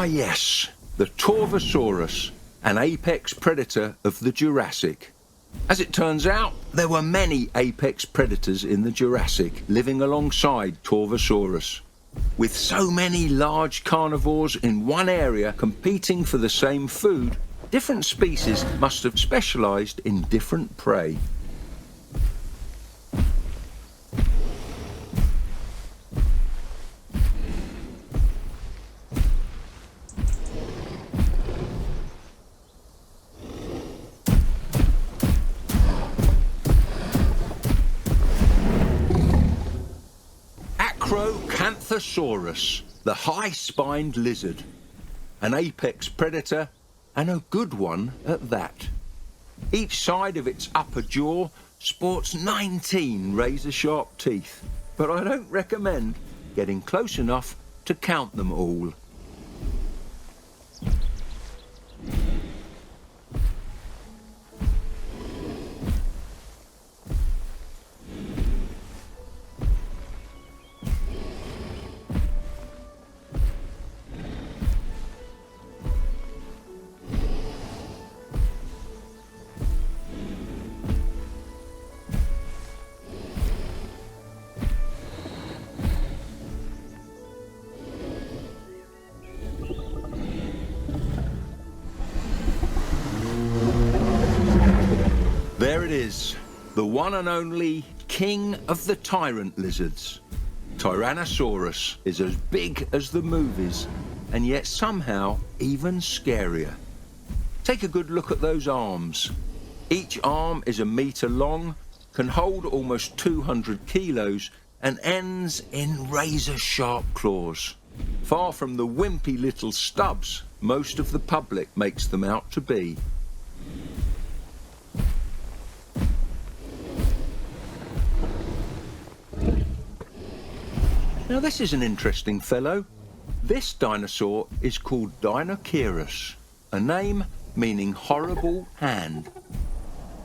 Ah yes, the Torvosaurus, an apex predator of the Jurassic. As it turns out, there were many apex predators in the Jurassic living alongside Torvosaurus. With so many large carnivores in one area competing for the same food, different species must have specialised in different prey. Akrocanthosaurus, the high-spined lizard. An apex predator, and a good one at that. Each side of its upper jaw sports 19 razor-sharp teeth, but I don't recommend getting close enough to count them all. There it is, the one and only king of the tyrant lizards. Tyrannosaurus is as big as the movies, and yet somehow even scarier. Take a good look at those arms. Each arm is a metre long, can hold almost 200 kilos, and ends in razor-sharp claws. Far from the wimpy little stubs most of the public makes them out to be. Now this is an interesting fellow. This dinosaur is called Deinocheirus, a name meaning horrible hand.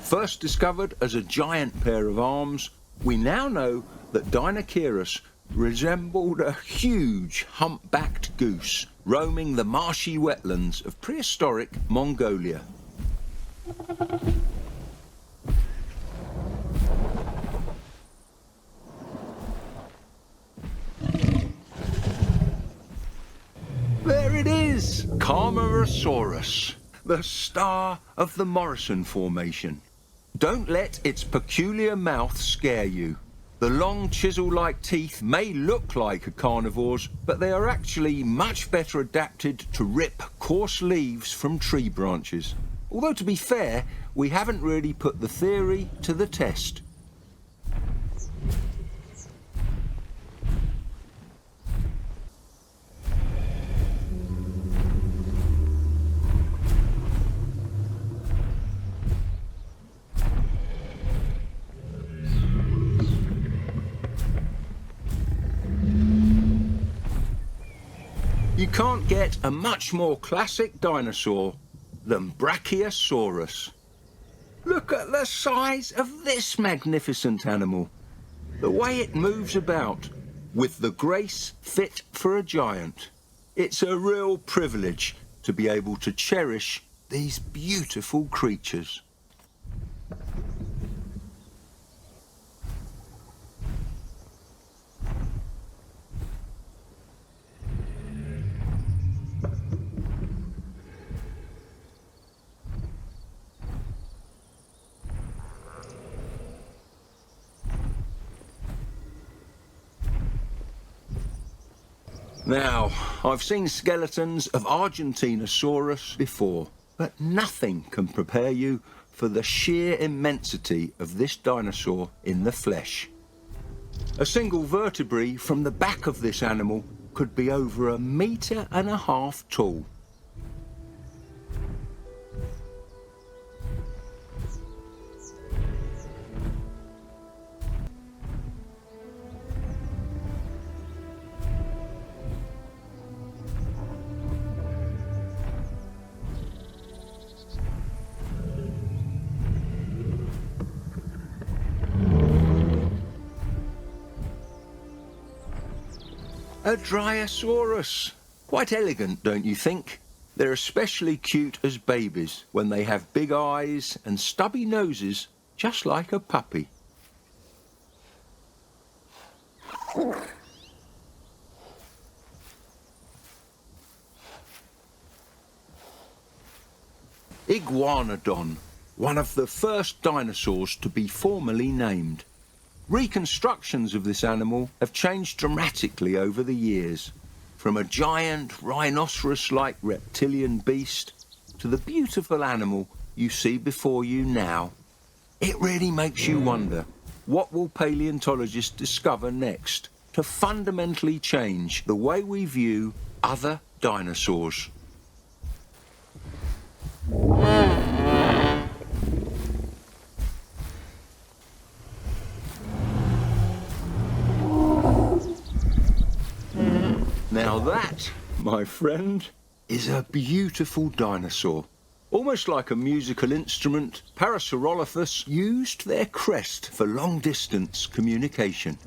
First discovered as a giant pair of arms, we now know that Deinocheirus resembled a huge humpbacked goose roaming the marshy wetlands of prehistoric Mongolia. There it is, Kamarsaurus, the star of the Morrison Formation. Don't let its peculiar mouth scare you. The long chisel-like teeth may look like a carnivore's, but they are actually much better adapted to rip coarse leaves from tree branches. Although, to be fair, we haven't really put the theory to the test. You can't get a much more classic dinosaur than Brachiosaurus. Look at the size of this magnificent animal. The way it moves about, with the grace fit for a giant. It's a real privilege to be able to cherish these beautiful creatures. Now, I've seen skeletons of Argentinosaurus before, but nothing can prepare you for the sheer immensity of this dinosaur in the flesh. A single vertebrae from the back of this animal could be over 1.5 meters tall. A Dryosaurus. Quite elegant, don't you think? They're especially cute as babies when they have big eyes and stubby noses, just like a puppy. Iguanodon, one of the first dinosaurs to be formally named. Reconstructions of this animal have changed dramatically over the years, from a giant rhinoceros-like reptilian beast to the beautiful animal you see before you now. It really makes you wonder, what will paleontologists discover next to fundamentally change the way we view other dinosaurs? Now that, my friend, is a beautiful dinosaur. Almost like a musical instrument, Parasaurolophus used their crest for long-distance communication.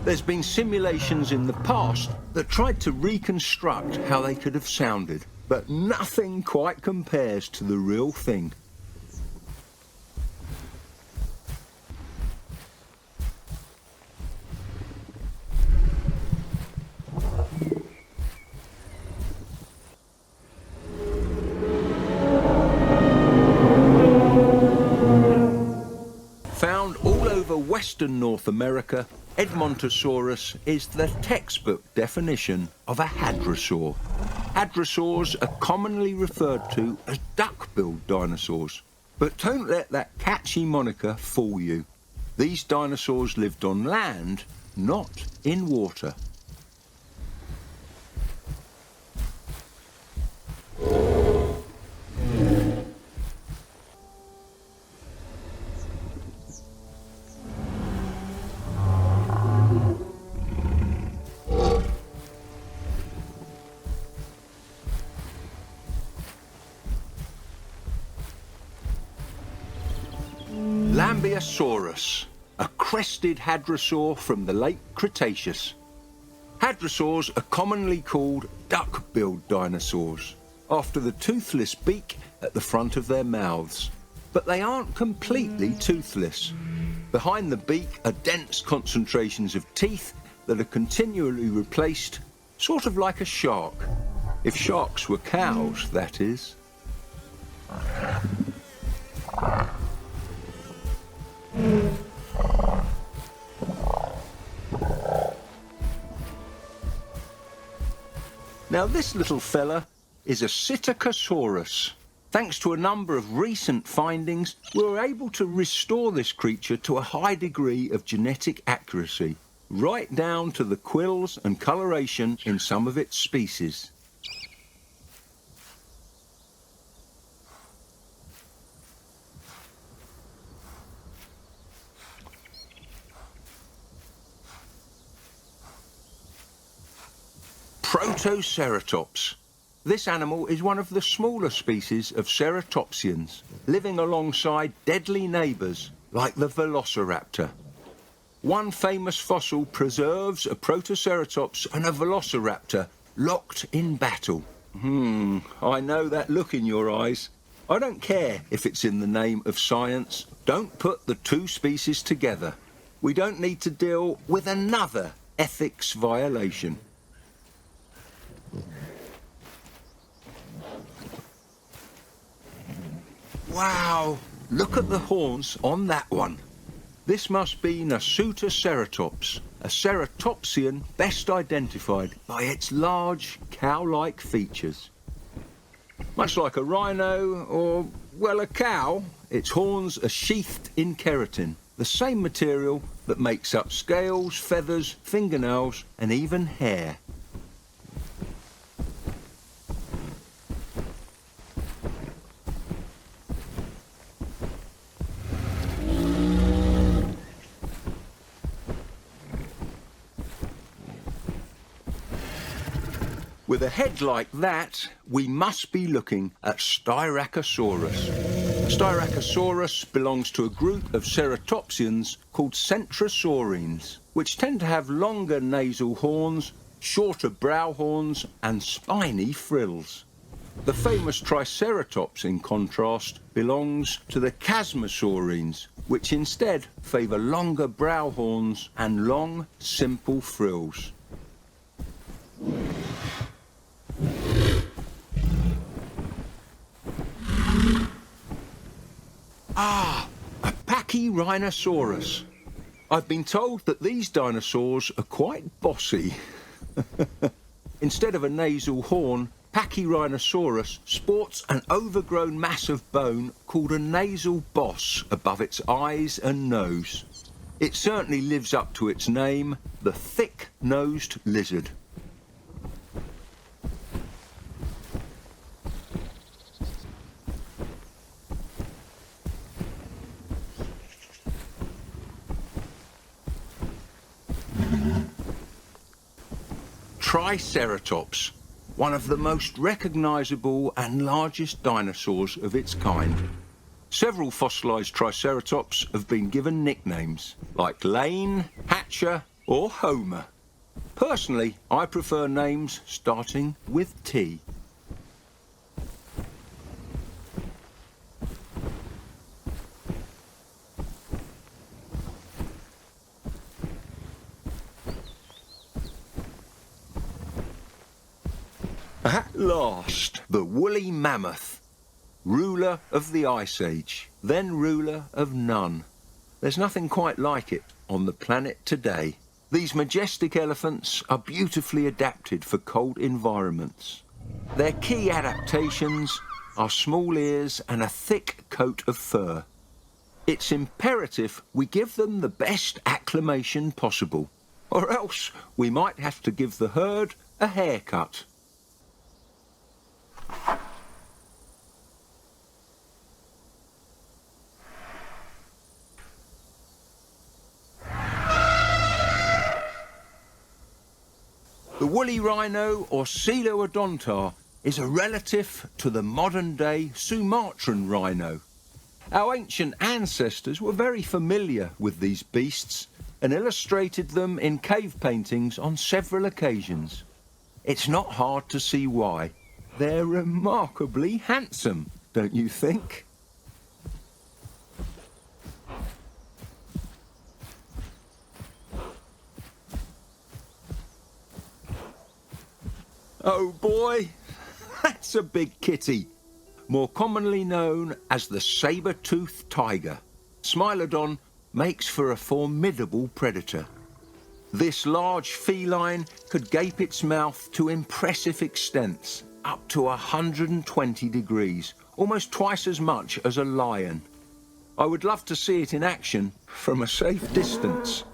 There's been simulations in the past that tried to reconstruct how they could have sounded, but nothing quite compares to the real thing. Found all over Western North America, Edmontosaurus is the textbook definition of a hadrosaur. Hadrosaurs are commonly referred to as duck-billed dinosaurs. But don't let that catchy moniker fool you. These dinosaurs lived on land, not in water. Lambeosaurus, a crested hadrosaur from the late Cretaceous. Hadrosaurs are commonly called duck-billed dinosaurs, after the toothless beak at the front of their mouths. But they aren't completely toothless. Behind the beak are dense concentrations of teeth that are continually replaced, sort of like a shark. If sharks were cows, that is. Now this little fella is a Psittacosaurus. Thanks to a number of recent findings, we were able to restore this creature to a high degree of genetic accuracy, right down to the quills and coloration in some of its species. Protoceratops. This animal is one of the smaller species of ceratopsians, living alongside deadly neighbours like the velociraptor. One famous fossil preserves a Protoceratops and a velociraptor locked in battle. I know that look in your eyes. I don't care if it's in the name of science. Don't put the two species together. We don't need to deal with another ethics violation. Wow, look at the horns on that one. This must be Na수toceratops, a ceratopsian best identified by its large cow-like features. Much like a rhino or, well, a cow, its horns are sheathed in keratin, the same material that makes up scales, feathers, fingernails, and even hair. With a head like that, we must be looking at Styracosaurus. Styracosaurus belongs to a group of ceratopsians called centrosaurines, which tend to have longer nasal horns shorter brow horns and spiny frills. The famous Triceratops, in contrast, belongs to the Chasmosaurines, which instead favour longer brow horns and long, simple frills. Ah, a Pachyrhinosaurus. I've been told that these dinosaurs are quite bossy. Instead of a nasal horn, Pachyrhinosaurus sports an overgrown mass of bone called a nasal boss above its eyes and nose. It certainly lives up to its name, the thick-nosed lizard. Triceratops, one of the most recognisable and largest dinosaurs of its kind. Several fossilised Triceratops have been given nicknames, like Lane, Hatcher or Homer. Personally, I prefer names starting with T. At last, the woolly mammoth, ruler of the Ice Age, then ruler of none. There's nothing quite like it on the planet today. These majestic elephants are beautifully adapted for cold environments. Their key adaptations are small ears and a thick coat of fur. It's imperative we give them the best acclimation possible, or else we might have to give the herd a haircut. The woolly rhino, or Coelodonta, is a relative to the modern-day Sumatran rhino. Our ancient ancestors were very familiar with these beasts and illustrated them in cave paintings on several occasions. It's not hard to see why. They're remarkably handsome, don't you think? Oh boy, that's a big kitty, more commonly known as the saber-toothed tiger. Smilodon makes for a formidable predator. This large feline could gape its mouth to impressive extents, up to 120 degrees, almost twice as much as a lion. I would love to see it in action from a safe distance.